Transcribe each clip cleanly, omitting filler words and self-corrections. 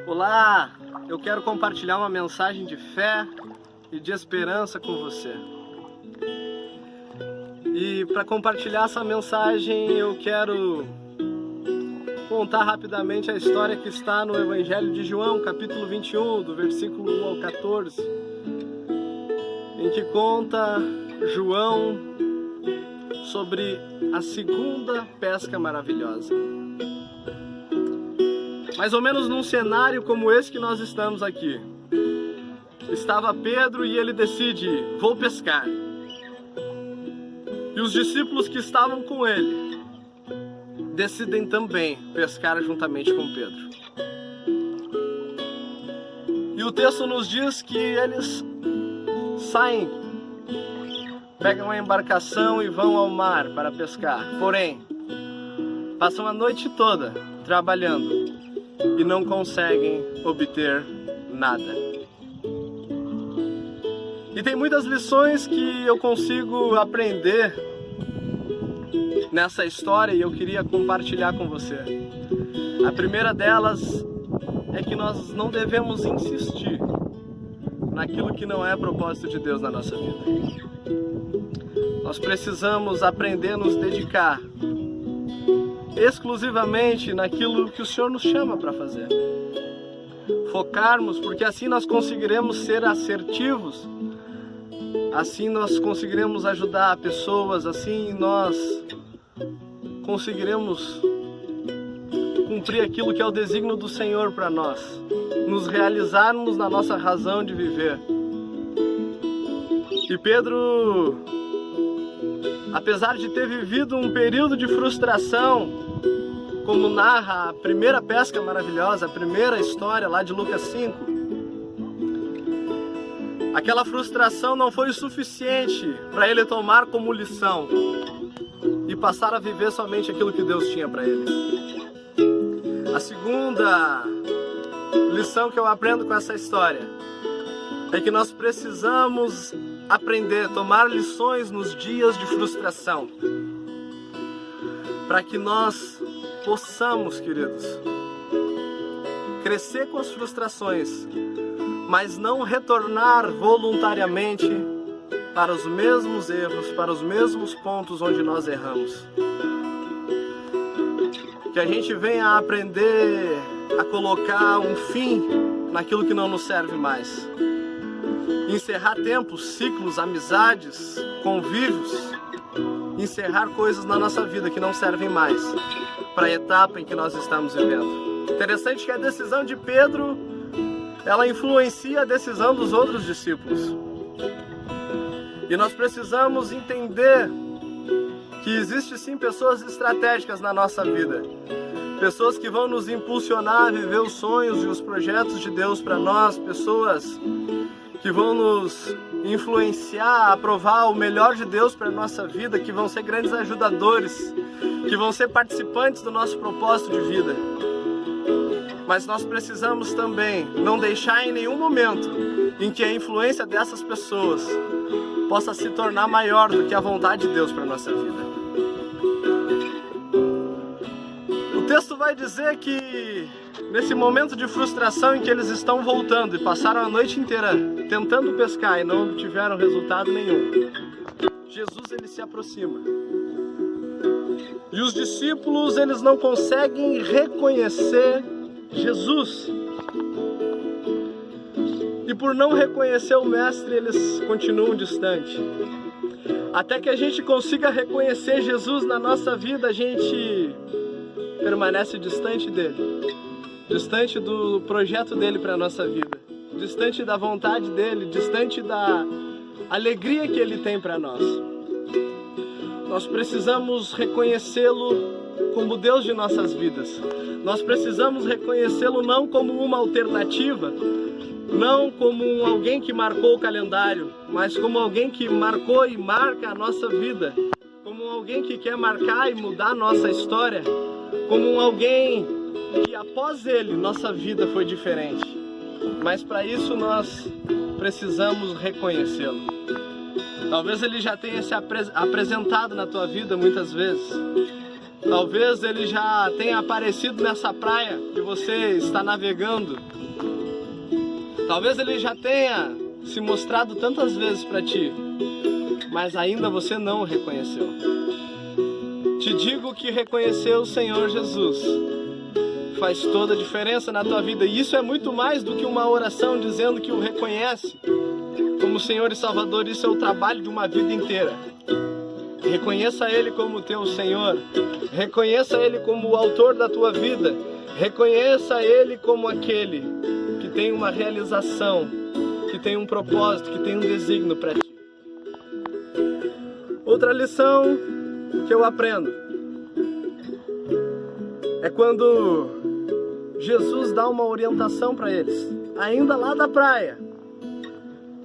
Olá, eu quero compartilhar uma mensagem de fé e de esperança com você. E para compartilhar essa mensagem eu quero contar rapidamente a história que está no Evangelho de João, capítulo 21, do versículo 1 ao 14, em que conta João sobre a segunda pesca maravilhosa. Mais ou menos num cenário como esse que nós estamos aqui. Estava Pedro e ele decide, vou pescar. E os discípulos que estavam com ele decidem também pescar juntamente com Pedro. E o texto nos diz que eles saem, pegam a embarcação e vão ao mar para pescar. Porém, passam a noite toda trabalhando e não conseguem obter nada. E tem muitas lições que eu consigo aprender nessa história e eu queria compartilhar com você. A primeira delas é que nós não devemos insistir naquilo que não é propósito de Deus na nossa vida. Nós precisamos aprender a nos dedicar exclusivamente naquilo que o Senhor nos chama para fazer. Focarmos, porque assim nós conseguiremos ser assertivos, assim nós conseguiremos ajudar pessoas, assim nós conseguiremos cumprir aquilo que é o desígnio do Senhor para nós, nos realizarmos na nossa razão de viver. E Pedro, apesar de ter vivido um período de frustração, como narra a primeira pesca maravilhosa, a primeira história lá de Lucas 5, aquela frustração não foi o suficiente para ele tomar como lição e passar a viver somente aquilo que Deus tinha para ele. A segunda lição que eu aprendo com essa história é que nós precisamos aprender, tomar lições nos dias de frustração, para que nós possamos, queridos, crescer com as frustrações, mas não retornar voluntariamente para os mesmos erros, para os mesmos pontos onde nós erramos. Que a gente venha a aprender a colocar um fim naquilo que não nos serve mais. Encerrar tempos, ciclos, amizades, convívios, encerrar coisas na nossa vida que não servem mais para a etapa em que nós estamos vivendo. Interessante que a decisão de Pedro, ela influencia a decisão dos outros discípulos. E nós precisamos entender que existe sim pessoas estratégicas na nossa vida. Pessoas que vão nos impulsionar a viver os sonhos e os projetos de Deus para nós. Pessoas que vão nos influenciar a provar o melhor de Deus para a nossa vida, que vão ser grandes ajudadores, que vão ser participantes do nosso propósito de vida. Mas nós precisamos também não deixar em nenhum momento em que a influência dessas pessoas possa se tornar maior do que a vontade de Deus para a nossa vida. O texto vai dizer que nesse momento de frustração em que eles estão voltando e passaram a noite inteira tentando pescar e não tiveram resultado nenhum, Jesus ele se aproxima. E os discípulos eles não conseguem reconhecer Jesus. E por não reconhecer o Mestre, eles continuam distantes. Até que a gente consiga reconhecer Jesus na nossa vida, a gente permanece distante dele, distante do projeto dele para a nossa vida, distante da vontade dele, distante da alegria que ele tem para nós. Nós precisamos reconhecê-lo como Deus de nossas vidas. Nós precisamos reconhecê-lo não como uma alternativa, não como alguém que marcou o calendário, mas como alguém que marcou e marca a nossa vida, como alguém que quer marcar e mudar a nossa história, como alguém que após ele nossa vida foi diferente. Mas para isso nós precisamos reconhecê-lo. Talvez ele já tenha se apresentado na tua vida muitas vezes, Talvez ele já tenha aparecido nessa praia que você está navegando. Talvez ele já tenha se mostrado tantas vezes para ti, mas ainda você não o reconheceu. Te digo que reconhecer o Senhor Jesus faz toda a diferença na tua vida. E isso é muito mais do que uma oração dizendo que o reconhece como Senhor e Salvador. Isso é o trabalho de uma vida inteira. Reconheça Ele como teu Senhor. Reconheça Ele como o autor da tua vida. Reconheça Ele como aquele que tem uma realização, que tem um propósito, que tem um desígnio para ti. Outra lição que eu aprendo é quando Jesus dá uma orientação para eles, ainda lá da praia,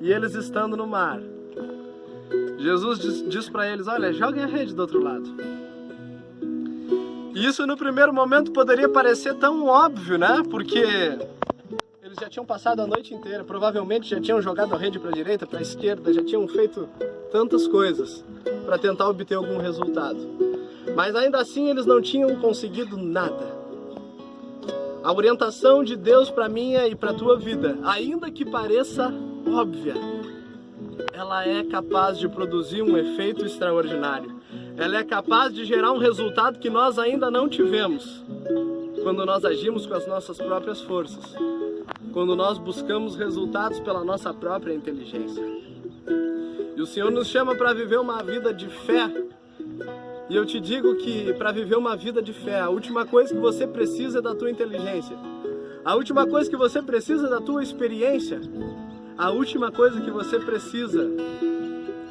e eles estando no mar. Jesus diz para eles: olha, joguem a rede do outro lado. E isso no primeiro momento poderia parecer tão óbvio, né? Porque eles já tinham passado a noite inteira, provavelmente já tinham jogado a rede para a direita, para a esquerda, já tinham feito tantas coisas para tentar obter algum resultado. Mas ainda assim eles não tinham conseguido nada. A orientação de Deus para minha e para tua vida, ainda que pareça óbvia, ela é capaz de produzir um efeito extraordinário. Ela é capaz de gerar um resultado que nós ainda não tivemos quando nós agimos com as nossas próprias forças, quando nós buscamos resultados pela nossa própria inteligência. E o Senhor nos chama para viver uma vida de fé. E eu te digo que para viver uma vida de fé, a última coisa que você precisa é da tua inteligência. A última coisa que você precisa é da tua experiência. A última coisa que você precisa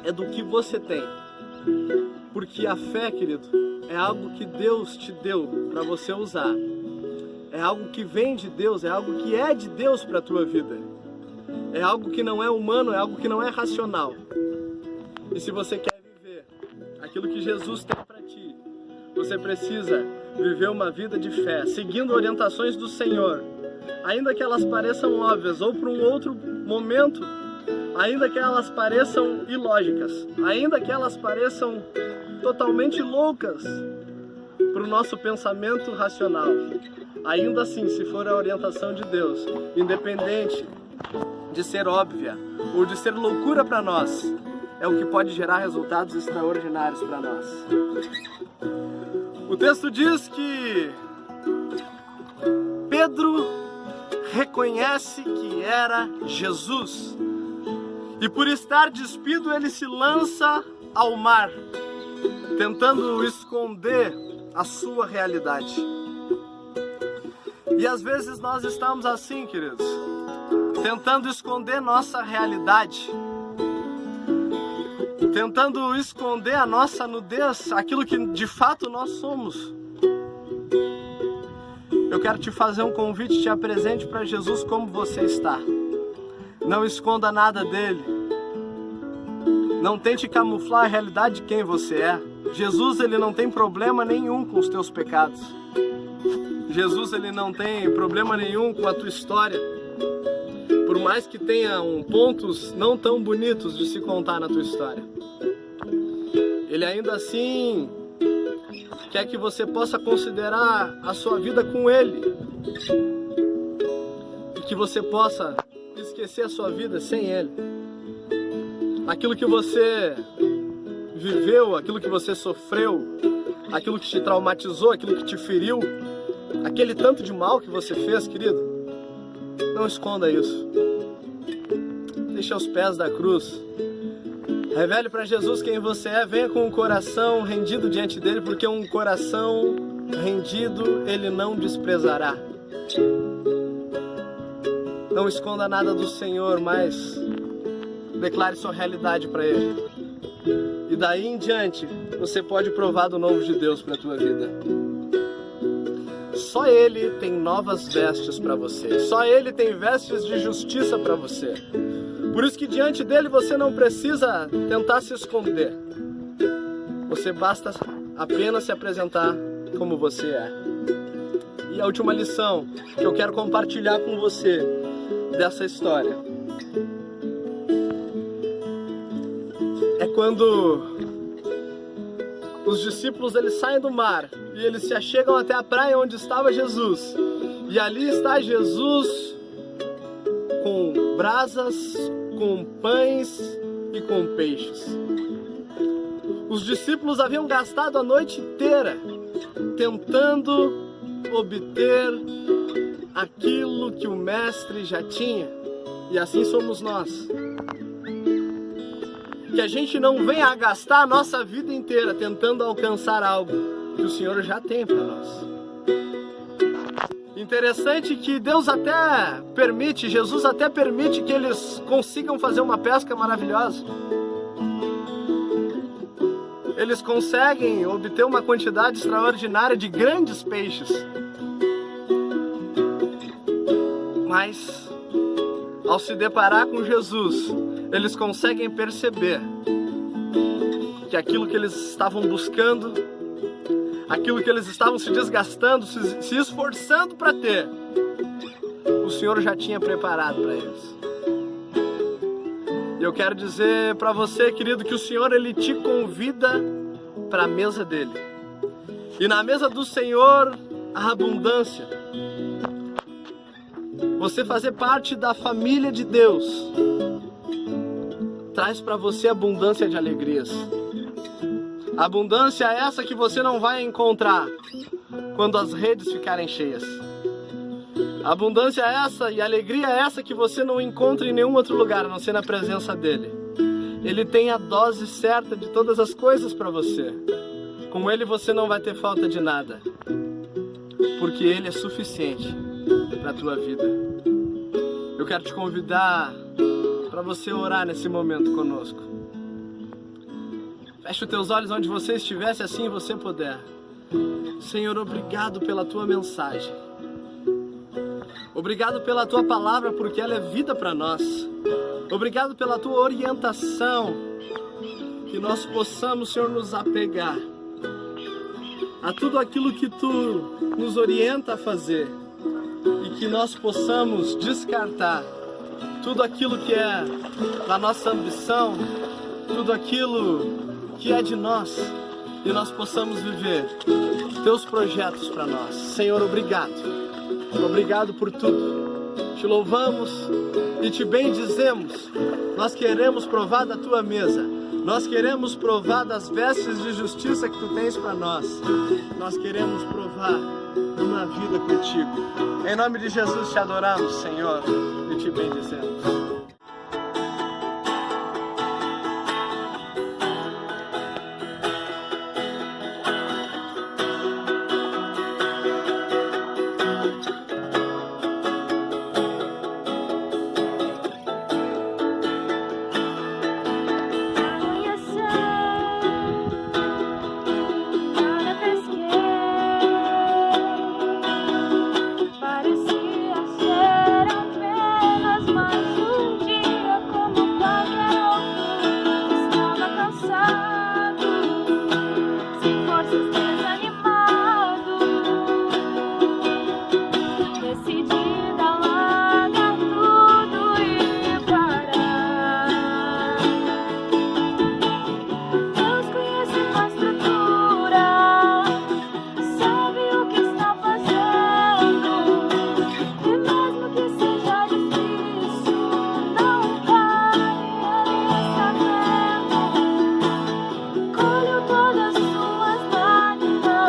é do que você tem. Porque a fé, querido, é algo que Deus te deu para você usar. É algo que vem de Deus, é algo que é de Deus para a tua vida. É algo que não é humano, é algo que não é racional. E se você quer viver aquilo que Jesus tem para ti, você precisa viver uma vida de fé, seguindo orientações do Senhor. Ainda que elas pareçam óbvias, ou para um outro momento, ainda que elas pareçam ilógicas, ainda que elas pareçam totalmente loucas para o nosso pensamento racional, ainda assim, se for a orientação de Deus, independente de ser óbvia ou de ser loucura para nós, é o que pode gerar resultados extraordinários para nós. O texto diz que Pedro reconhece que era Jesus, e por estar despido ele se lança ao mar, tentando esconder a sua realidade. E às vezes nós estamos assim, queridos, tentando esconder nossa realidade, tentando esconder a nossa nudez, aquilo que de fato nós somos. Eu quero te fazer um convite, te apresente para Jesus como você está. Não esconda nada dele. Não tente camuflar a realidade de quem você é. Jesus, ele não tem problema nenhum com os teus pecados. Jesus, ele não tem problema nenhum com a tua história. Por mais que tenham pontos não tão bonitos de se contar na tua história, ele ainda assim quer que você possa considerar a sua vida com ele, e que você possa esquecer a sua vida sem ele. Aquilo que você viveu, aquilo que você sofreu, aquilo que te traumatizou, aquilo que te feriu, aquele tanto de mal que você fez, querido, não esconda isso. Deixe aos pés da cruz. Revele para Jesus quem você é. Venha com o coração rendido diante dele, porque um coração rendido ele não desprezará. Não esconda nada do Senhor, mas declare sua realidade para ele. E daí em diante você pode provar do novo de Deus para a tua vida. Só Ele tem novas vestes para você. Só Ele tem vestes de justiça para você. Por isso que diante dele você não precisa tentar se esconder. Você basta apenas se apresentar como você é. E a última lição que eu quero compartilhar com você dessa história é quando os discípulos eles saem do mar e eles se achegam até a praia onde estava Jesus. E ali está Jesus com brasas, com pães e com peixes. Os discípulos haviam gastado a noite inteira tentando obter aquilo que o Mestre já tinha. E assim somos nós. Que a gente não venha a gastar a nossa vida inteira tentando alcançar algo que o Senhor já tem para nós. Interessante que Deus até permite, Jesus até permite que eles consigam fazer uma pesca maravilhosa. Eles conseguem obter uma quantidade extraordinária de grandes peixes. Mas, ao se deparar com Jesus, eles conseguem perceber que aquilo que eles estavam buscando, aquilo que eles estavam se desgastando, se esforçando para ter, o Senhor já tinha preparado para eles. E eu quero dizer para você, querido, que o Senhor ele te convida para a mesa dele. E na mesa do Senhor há abundância. Você fazer parte da família de Deus traz para você abundância de alegrias. Abundância é essa que você não vai encontrar quando as redes ficarem cheias. Abundância é essa e alegria é essa que você não encontra em nenhum outro lugar, a não ser na presença dele. Ele tem a dose certa de todas as coisas para você. Com ele você não vai ter falta de nada, porque ele é suficiente para a tua vida. Eu quero te convidar para você orar nesse momento conosco. Feche os teus olhos onde você estiver, se assim você puder. Senhor, obrigado pela tua mensagem. Obrigado pela tua palavra, porque ela é vida para nós. Obrigado pela tua orientação. Que nós possamos, Senhor, nos apegar a tudo aquilo que tu nos orienta a fazer. E que nós possamos descartar tudo aquilo que é da nossa ambição, tudo aquilo que é de nós, e nós possamos viver teus projetos para nós. Senhor, obrigado. Obrigado por tudo. Te louvamos e te bendizemos. Nós queremos provar da tua mesa. Nós queremos provar das vestes de justiça que tu tens para nós. Nós queremos provar uma vida contigo. Em nome de Jesus te adoramos, Senhor, e te bendizemos. Colho todas suas lágrimas.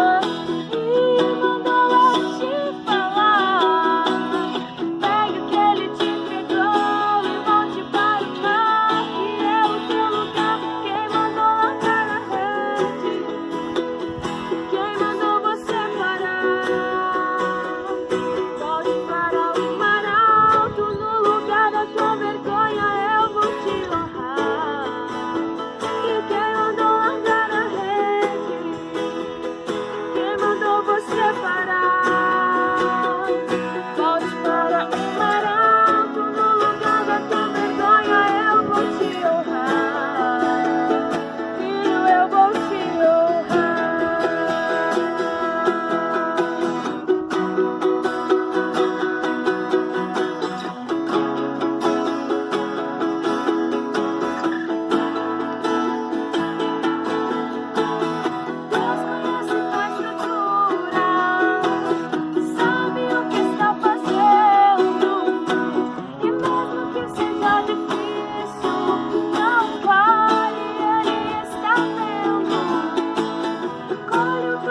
Olha